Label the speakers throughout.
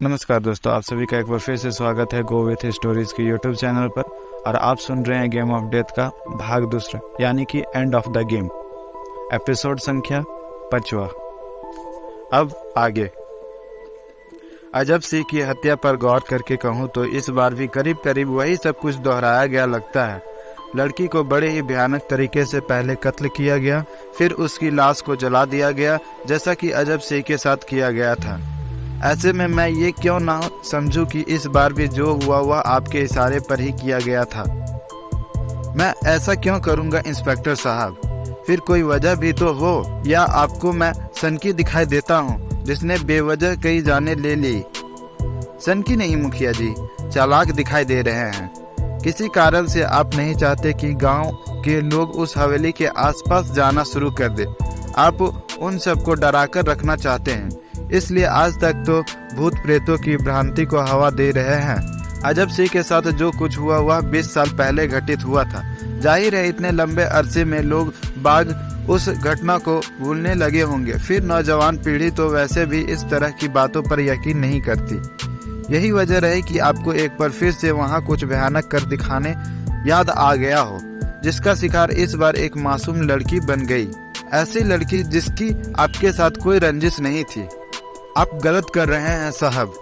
Speaker 1: नमस्कार दोस्तों, आप सभी का एक बार फिर से स्वागत है गो विथ स्टोरीज के यूट्यूब चैनल पर। और आप सुन रहे हैं गेम ऑफ डेथ का भाग दूसरा, यानी कि end of the game, episode संख्या 5वां। अब आगे। अजब सिंह की हत्या पर गौर करके कहूँ तो इस बार भी करीब करीब वही सब कुछ दोहराया गया लगता है। लड़की को बड़े ही भयानक तरीके से पहले कत्ल किया गया, फिर उसकी लाश को जला दिया गया, जैसा कि अजब सिंह के साथ किया गया था। ऐसे में मैं ये क्यों ना समझूं कि इस बार भी जो हुआ वह आपके इशारे पर ही किया गया था। मैं ऐसा क्यों करूंगा इंस्पेक्टर साहब? फिर कोई वजह भी तो हो, या आपको मैं सनकी दिखाई देता हूँ जिसने बेवजह कई जाने ले ली? सनकी नहीं मुखिया जी, चालाक दिखाई दे रहे हैं। किसी कारण से आप नहीं चाहते कि गांव के लोग उस हवेली के आसपास जाना शुरू कर दे। आप उन सबको डराकर रखना चाहते हैं, इसलिए आज तक तो भूत प्रेतों की भ्रांति को हवा दे रहे हैं। अजब सिंह के साथ जो कुछ हुआ वह 20 साल पहले घटित हुआ था। जाहिर है इतने लंबे अरसे में लोग बाग उस घटना को भूलने लगे होंगे। फिर नौजवान पीढ़ी तो वैसे भी इस तरह की बातों पर यकीन नहीं करती। यही वजह रही कि आपको एक बार फिर से वहाँ कुछ भयानक कर दिखाने याद आ गया हो, जिसका शिकार इस बार एक मासूम लड़की बन गई। ऐसी लड़की जिसकी आपके साथ कोई रंजिश नहीं थी। आप गलत कर रहे हैं साहब।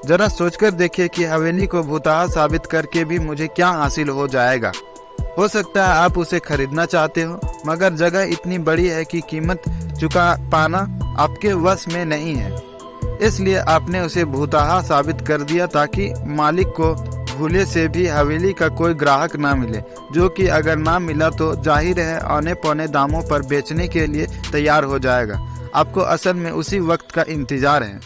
Speaker 1: जरा सोचकर देखिए कि हवेली को भूतहा साबित करके भी मुझे क्या हासिल हो जाएगा। हो सकता है आप उसे खरीदना चाहते हो, मगर जगह इतनी बड़ी है कि कीमत चुका पाना आपके वश में नहीं है। इसलिए आपने उसे भूतहा साबित कर दिया ताकि मालिक को भूले से भी हवेली का कोई ग्राहक ना मिले, जो कि अगर ना मिला तो जाहिर है औने पौने दामों पर बेचने के लिए तैयार हो जाएगा। आपको असल में उसी वक्त का इंतजार है।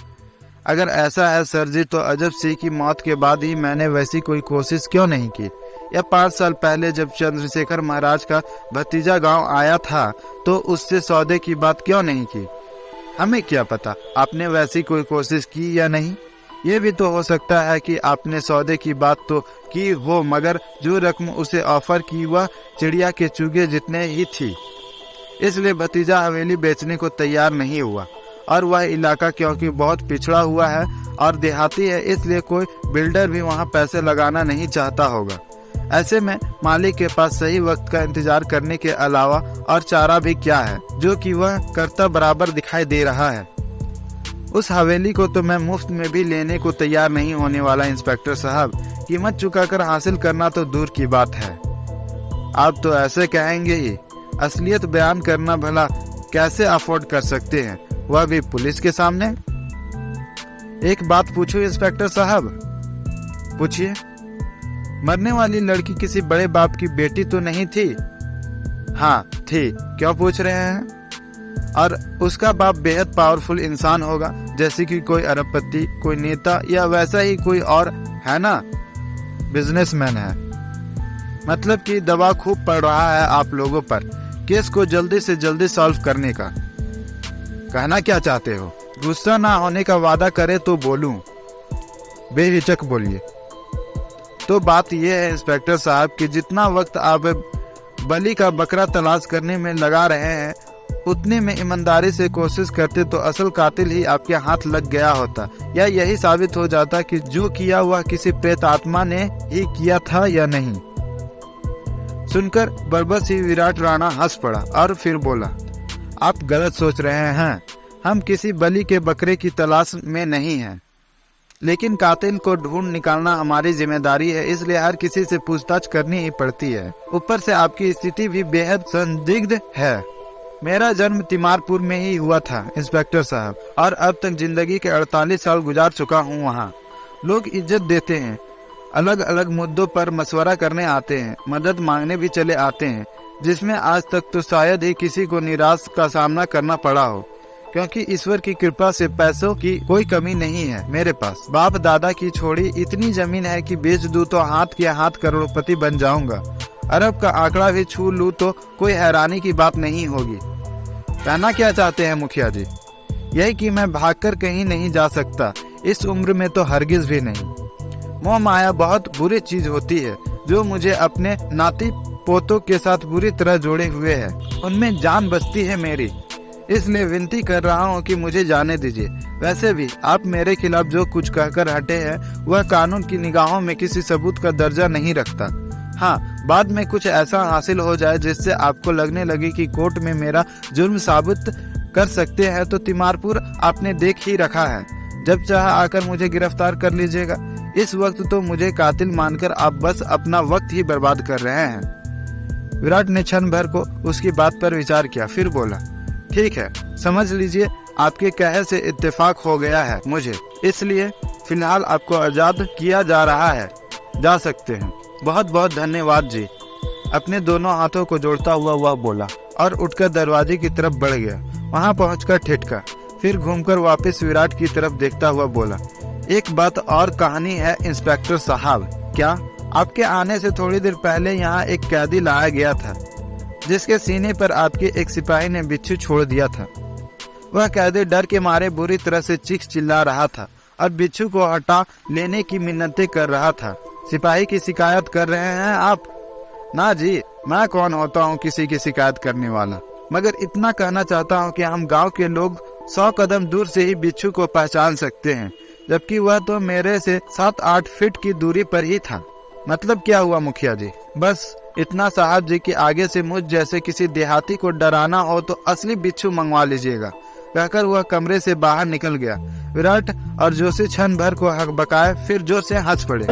Speaker 1: अगर ऐसा है सर जी, तो अजब सिंह की मौत के बाद ही मैंने वैसी कोई कोशिश क्यों नहीं की? या 5 साल पहले जब चंद्रशेखर महाराज का भतीजा गांव आया था तो उससे सौदे की बात क्यों नहीं की? हमें क्या पता आपने वैसी कोई कोशिश की या नहीं। ये भी तो हो सकता है कि आपने सौदे की बात तो की हो, मगर जो रकम उसे ऑफर की वह चिड़िया के चूगे जितने ही थी। इसलिए भतीजा हवेली बेचने को तैयार नहीं हुआ। और वह इलाका क्योंकि बहुत पिछड़ा हुआ है और देहाती है, इसलिए कोई बिल्डर भी वहां पैसे लगाना नहीं चाहता होगा। ऐसे में मालिक के पास सही वक्त का इंतजार करने के अलावा और चारा भी क्या है, जो कि वह करता बराबर दिखाई दे रहा है। उस हवेली को तो मैं मुफ्त में भी लेने को तैयार नहीं होने वाला इंस्पेक्टर साहब। कीमत चुकाकर हासिल करना तो दूर की बात है। आप तो ऐसे कहेंगे ही, असलियत बयान करना भला कैसे अफोर्ड कर सकते हैं, वह भी पुलिस के सामने। एक बात पूछूं इंस्पेक्टर साहब? पूछिए। मरने वाली लड़की किसी बड़े बाप की बेटी तो नहीं थी? हाँ थी। क्यों पूछ रहे हैं? और उसका बाप बेहद पावरफुल इंसान होगा, जैसे कि कोई अरबपति, कोई नेता, या वैसा ही कोई और है ना, बिजनेसमैन है। मतलब कि दबाव खूब पड़ रहा है आप लोगों पर केस को जल्दी से जल्दी सॉल्व करने का। कहना क्या चाहते हो? गुस्सा ना होने का वादा करे तो बोलूं? बेहिचक बोलिए। तो बात यह है इंस्पेक्टर साहब कि जितना वक्त आप बलि का बकरा तलाश करने में लगा रहे हैं, उतने में ईमानदारी से कोशिश करते तो असल कातिल ही आपके हाथ लग गया होता, या यही साबित हो जाता कि जो किया वह किसी प्रेत आत्मा ने ही किया था या नहीं। सुनकर बरबस ही विराट राणा हंस पड़ा और फिर बोला, आप गलत सोच रहे हैं। हम किसी बलि के बकरे की तलाश में नहीं हैं, लेकिन कातिल को ढूंढ निकालना हमारी जिम्मेदारी है, इसलिए हर किसी से पूछताछ करनी ही पड़ती है। ऊपर से आपकी स्थिति भी बेहद संदिग्ध है। मेरा जन्म तिमारपुर में ही हुआ था इंस्पेक्टर साहब, और अब तक जिंदगी के 48 साल गुजार चुका हूँ वहाँ। लोग इज्जत देते हैं, अलग अलग मुद्दों पर मशवरा करने आते हैं, मदद मांगने भी चले आते हैं, जिसमें आज तक तो शायद ही किसी को निराश का सामना करना पड़ा हो, क्योंकि ईश्वर की कृपा से पैसों की कोई कमी नहीं है मेरे पास। बाप दादा की छोड़ी इतनी जमीन है कि बेच दूं तो हाथ के हाथ करोड़पति बन जाऊंगा। अरब का आंकड़ा भी छू लूं तो कोई हैरानी की बात नहीं होगी। कहना क्या चाहते हैं मुखिया जी? यही कि मैं भागकर कहीं नहीं जा सकता, इस उम्र में तो हरगिज भी नहीं। मोह माया बहुत बुरी चीज होती है, जो मुझे अपने नाती पोतों के साथ बुरी तरह जोड़े हुए है। उनमें जान बसती है मेरी। इसलिए विनती कर रहा हूँ कि मुझे जाने दीजिए। वैसे भी आप मेरे खिलाफ जो कुछ कहकर हटे हैं वह कानून की निगाहों में किसी सबूत का दर्जा नहीं रखता। हाँ, बाद में कुछ ऐसा हासिल हो जाए जिससे आपको लगने लगे कि कोर्ट में मेरा जुर्म साबित कर सकते हैं तो तिमारपुर आपने देख ही रखा है। जब चाहे आकर मुझे गिरफ्तार कर लीजिएगा। इस वक्त तो मुझे कातिल मानकर आप बस अपना वक्त ही बर्बाद कर रहे हैं। विराट ने क्षण भर को उसकी बात पर विचार किया, फिर बोला, ठीक है, समझ लीजिए आपके कहे से इत्तेफाक हो गया है मुझे, इसलिए फिलहाल आपको आजाद किया जा रहा है, जा सकते हैं। बहुत बहुत धन्यवाद जी। अपने दोनों हाथों को जोड़ता हुआ वह बोला और उठकर दरवाजे की तरफ बढ़ गया। वहां पहुंचकर ठिठका, फिर घूमकर वापस विराट की तरफ देखता हुआ बोला, एक बात और कहानी है इंस्पेक्टर साहब। क्या? आपके आने से थोड़ी देर पहले यहाँ एक कैदी लाया गया था जिसके सीने पर आपके एक सिपाही ने बिच्छू छोड़ दिया था। वह कैदी डर के मारे बुरी तरह से चीख चिल्ला रहा था और बिच्छू को हटा लेने की मिन्नतें कर रहा था। सिपाही की शिकायत कर रहे हैं आप? ना जी, मैं कौन होता हूँ किसी की शिकायत करने वाला, मगर इतना कहना चाहता हूँ कि हम गांव के लोग 100 कदम दूर से ही बिच्छू को पहचान सकते हैं, जबकि वह तो मेरे से 7-8 फीट की दूरी पर ही था। मतलब क्या हुआ मुखिया जी? बस इतना साहब जी कि आगे से मुझ जैसे किसी देहाती को डराना हो तो असली बिच्छू मंगवा लीजिएगा, कहकर वह कमरे से बाहर निकल गया। विराट और जोशी क्षण भर को हकबकाए, फिर जोर से हंस पड़े।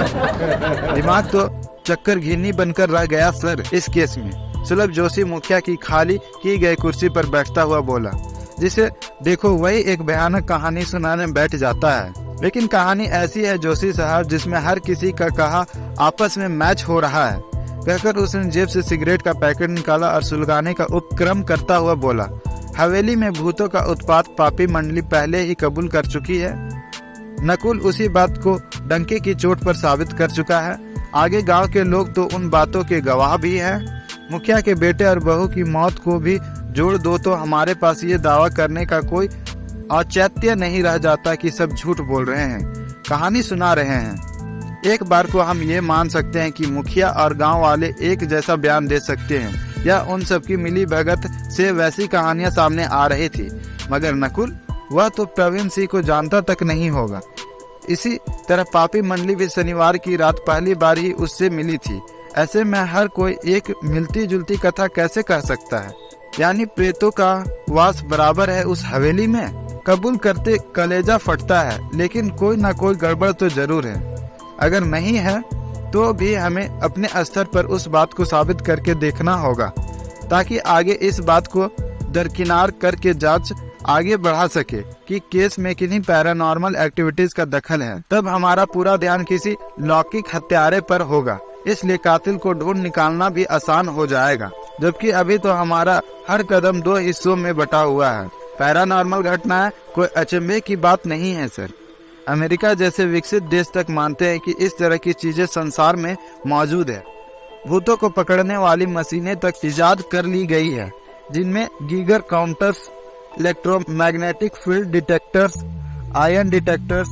Speaker 1: दिमाग तो चक्कर घिन्नी बनकर रह गया सर इस केस में। सुलभ जोशी मुखिया की खाली की गई कुर्सी पर बैठता हुआ बोला, जिसे देखो वही एक भयानक कहानी सुनाने बैठ जाता है। लेकिन कहानी ऐसी है जोशी साहब जिसमें हर किसी का कहा आपस में मैच हो रहा है, कहकर उसने जेब से सिगरेट का पैकेट निकाला और सुलगाने का उपक्रम करता हुआ बोला, हवेली में भूतों का उत्पात पापी मंडली पहले ही कबूल कर चुकी है। नकुल उसी बात को डंके की चोट पर साबित कर चुका है। आगे गांव के लोग तो उन बातों के गवाह भी हैं। मुखिया के बेटे और बहू की मौत को भी जोड़ दो तो हमारे पास ये दावा करने का कोई औचित्य नहीं रह जाता कि सब झूठ बोल रहे हैं, कहानी सुना रहे हैं। एक बार को हम ये मान सकते हैं कि मुखिया और गांव वाले एक जैसा बयान दे सकते हैं या उन सबकी मिली भगत से वैसी कहानियां सामने आ रही थी, मगर नकुल वह तो प्रवीण सिंह को जानता तक नहीं होगा। इसी तरह पापी मंडली भी शनिवार की रात पहली बार ही उससे मिली थी। ऐसे में हर कोई एक मिलती जुलती कथा कैसे कह सकता है? यानी प्रेतों का वास बराबर है उस हवेली में। कबूल करते कलेजा फटता है, लेकिन कोई ना कोई गड़बड़ तो जरूर है। अगर नहीं है तो भी हमें अपने स्तर पर उस बात को साबित करके देखना होगा, ताकि आगे इस बात को दरकिनार करके जांच आगे बढ़ा सके कि केस में किन्हीं पैरानॉर्मल एक्टिविटीज का दखल है। तब हमारा पूरा ध्यान किसी लौकिक हत्यारे पर होगा, इसलिए कातिल को ढूंढ निकालना भी आसान हो जाएगा। जबकि अभी तो हमारा हर कदम 2 हिस्सों में बटा हुआ है। पैरानॉर्मल घटनाएं कोई अचंभे की बात नहीं है सर। अमेरिका जैसे विकसित देश तक मानते हैं कि इस तरह की चीजें संसार में मौजूद है। भूतों को पकड़ने वाली मशीनें तक इजाद कर ली गई है, जिनमें Geiger counters, electromagnetic field detectors, ion detectors,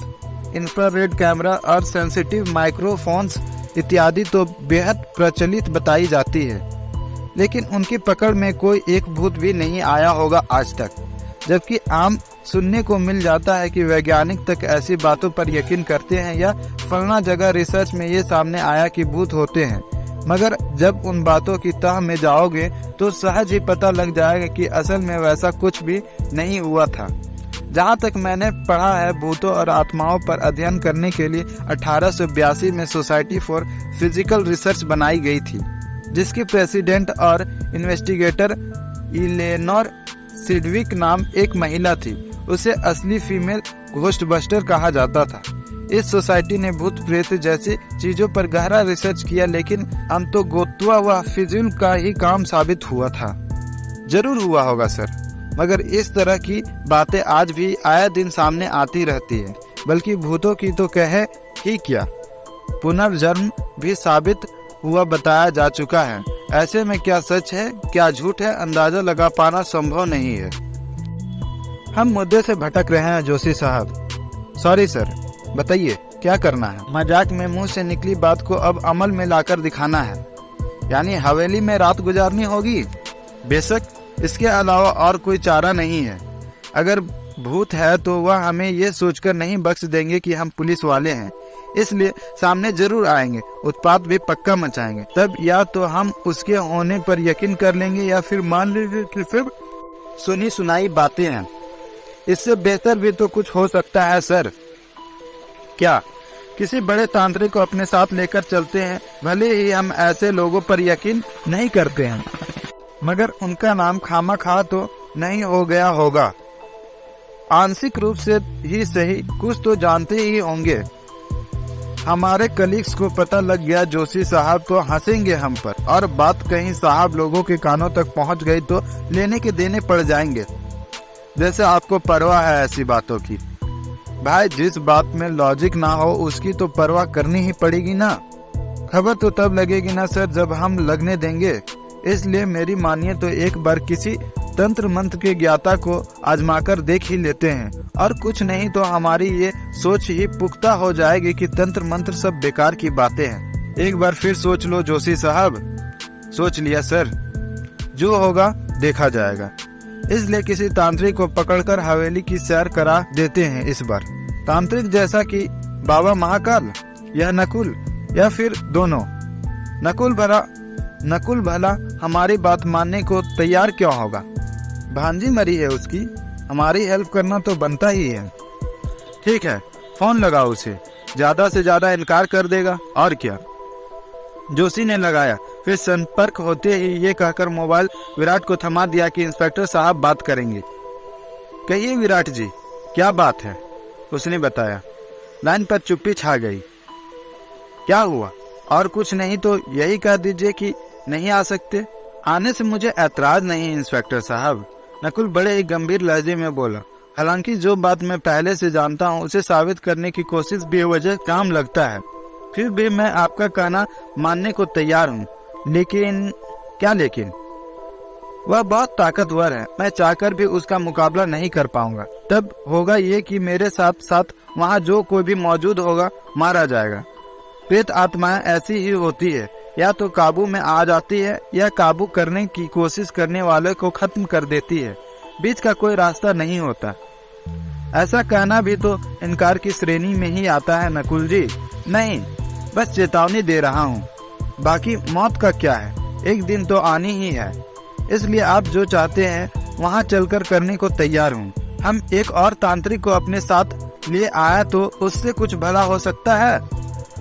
Speaker 1: infrared camera और सेंसिटिव माइक्रोफोन्स इत्यादि तो बेहद प्रचलित बताई जाती है। लेकिन उनकी पकड़ में कोई एक भूत भी नहीं आया होगा आज तक। जबकि आम सुनने को मिल जाता है कि वैज्ञानिक तक ऐसी बातों पर यकीन करते हैं या फलना जगह रिसर्च में ये सामने आया कि भूत होते हैं। मगर जब उन बातों की तह में जाओगे तो सहज ही पता लग जाएगा कि असल में वैसा कुछ भी नहीं हुआ था। जहाँ तक मैंने पढ़ा है, भूतों और आत्माओं पर अध्ययन करने के लिए 1882 में सोसाइटी फॉर फिजिकल रिसर्च बनाई गई थी, जिसकी प्रेसिडेंट और इन्वेस्टिगेटर इलेनोर सिडविक नाम एक महिला थी। उसे असली फीमेल घोस्टबस्टर कहा जाता था। इस सोसाइटी ने भूत प्रेत जैसी चीजों पर गहरा रिसर्च किया, लेकिन हम तो गोतवा व फिजूल का ही काम साबित हुआ था। जरूर हुआ होगा सर, मगर इस तरह की बातें आज भी आए दिन सामने आती रहती है। बल्कि भूतों की तो कहे ही क्या, पुनर्जन्म भी साबित हुआ बताया जा चुका है। ऐसे में क्या सच है क्या झूठ है, अंदाजा लगा पाना संभव नहीं है। हम मुद्दे से भटक रहे हैं जोशी साहब। सॉरी सर, बताइए क्या करना है? मजाक में मुंह से निकली बात को अब अमल में लाकर दिखाना है। यानी हवेली में रात गुजारनी होगी? बेशक, इसके अलावा और कोई चारा नहीं है। अगर भूत है तो वह हमें ये सोचकर नहीं बख्श देंगे कि हम पुलिस वाले हैं, इसलिए सामने जरूर आएंगे, उत्पात भी पक्का मचाएंगे। तब या तो हम उसके होने पर यकीन कर लेंगे या फिर मान लेंगे कि फिर सुनी सुनाई बातें हैं। इससे बेहतर भी तो कुछ हो सकता है सर। क्या किसी बड़े तांत्रिक को अपने साथ लेकर चलते हैं, भले ही हम ऐसे लोगों पर यकीन नहीं करते हैं, मगर उनका नाम खामा-खा तो नहीं हो गया होगा। आंशिक रूप से ही सही, कुछ तो जानते ही होंगे। हमारे कलीग्स को पता लग गया जोशी साहब तो हंसेंगे हम पर, और बात कहीं साहब लोगों के कानों तक पहुंच गई तो लेने के देने पड़ जाएंगे। जैसे आपको परवाह है ऐसी बातों की। भाई, जिस बात में लॉजिक ना हो उसकी तो परवाह करनी ही पड़ेगी ना। खबर तो तब लगेगी ना सर जब हम लगने देंगे। इसलिए मेरी मानिए तो एक बार किसी तंत्र मंत्र के ज्ञाता को आजमाकर देख ही लेते हैं, और कुछ नहीं तो हमारी ये सोच ही पुख्ता हो जाएगी कि तंत्र मंत्र सब बेकार की बातें हैं। एक बार फिर सोच लो जोशी साहब। सोच लिया सर, जो होगा देखा जाएगा। इसलिए किसी तांत्रिक को पकड़कर हवेली की सैर करा देते हैं इस बार। तांत्रिक जैसा कि बाबा महाकाल या नकुल, या फिर दोनों। नकुल भला हमारी बात मानने को तैयार क्यों होगा? भांजी मरी है उसकी, हमारी हेल्प करना तो बनता ही है। ठीक है, फोन लगाओ उसे, ज्यादा से ज्यादा इनकार कर देगा और क्या। जोशी ने लगाया, फिर संपर्क होते ही ये कहकर मोबाइल विराट को थमा दिया कि इंस्पेक्टर साहब बात करेंगे। कहिए विराट जी, क्या बात है? उसने बताया। लाइन पर चुप्पी छा गई। क्या हुआ? और कुछ नहीं तो यही कह दीजिए कि नहीं आ सकते। आने से मुझे ऐतराज नहीं इंस्पेक्टर साहब, नकुल बड़े ही गंभीर लहजे में बोला। हालांकि जो बात मैं पहले से जानता हूँ उसे साबित करने की कोशिश बेवजह काम लगता है, फिर भी मैं आपका कहना मानने को तैयार हूँ। लेकिन क्या लेकिन? वह बहुत ताकतवर है, मैं चाहकर भी उसका मुकाबला नहीं कर पाऊंगा। तब होगा ये कि मेरे साथ साथ वहाँ जो कोई भी मौजूद होगा मारा जाएगा। प्रेत आत्माएं ऐसी ही होती है, या तो काबू में आ जाती है या काबू करने की कोशिश करने वाले को खत्म कर देती है। बीच का कोई रास्ता नहीं होता। ऐसा कहना भी तो इनकार की श्रेणी में ही आता है नकुल जी। नहीं, बस चेतावनी दे रहा हूँ। बाकी मौत का क्या है, एक दिन तो आनी ही है। इसलिए आप जो चाहते हैं वहाँ चलकर करने को तैयार हूँ। हम एक और तांत्रिक को अपने साथ ले आया तो उससे कुछ भला हो सकता है।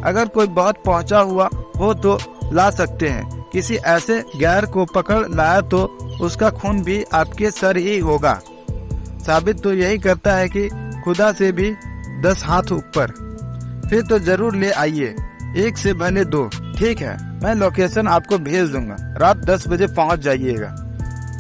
Speaker 1: अगर कोई बहुत पहुँचा हुआ हो तो ला सकते हैं। किसी ऐसे गैर को पकड़ लाया तो उसका खून भी आपके सर ही होगा। साबित तो यही करता है कि खुदा से भी 10 हाथ ऊपर। फिर तो जरूर ले आइए, एक से भले 2। ठीक है, मैं लोकेशन आपको भेज दूंगा। रात 10 बजे पहुंच जाइएगा।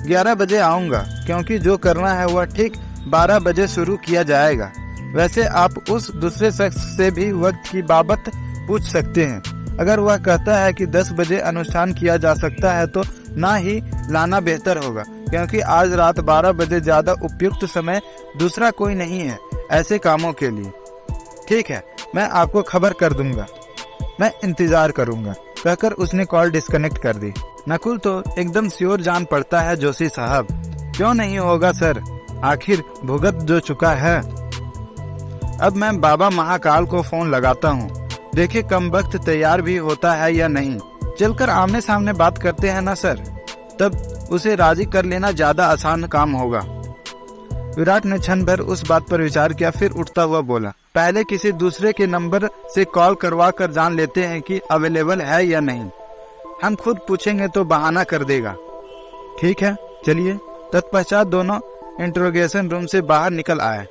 Speaker 1: 11 बजे आऊंगा, क्योंकि जो करना है वह ठीक 12 बजे शुरू किया जाएगा। वैसे आप उस दूसरे शख्स से भी वक्त की बाबत पूछ सकते हैं। अगर वह कहता है कि 10 बजे अनुष्ठान किया जा सकता है तो ना ही लाना बेहतर होगा, क्योंकि आज रात 12 बजे ज्यादा उपयुक्त समय दूसरा कोई नहीं है ऐसे कामों के लिए। ठीक है, मैं आपको खबर कर दूंगा। मैं इंतजार करूंगा, कहकर उसने कॉल डिस्कनेक्ट कर दी। नकुल तो एकदम श्योर जान पड़ता है जोशी साहब। क्यों नहीं होगा सर, आखिर भुगत जो चुका है। अब मैं बाबा महाकाल को फोन लगाता हूँ, देखे कम वक्त तैयार भी होता है या नहीं। चलकर आमने सामने बात करते हैं ना सर, तब उसे राजी कर लेना ज्यादा आसान काम होगा। विराट ने क्षण भर उस बात पर विचार किया, फिर उठता हुआ बोला, पहले किसी दूसरे के नंबर से कॉल करवा कर जान लेते हैं कि अवेलेबल है या नहीं। हम खुद पूछेंगे तो बहाना कर देगा। ठीक है, चलिए। तत्पश्चात दोनों इंट्रोगेशन रूम से बाहर निकल आए।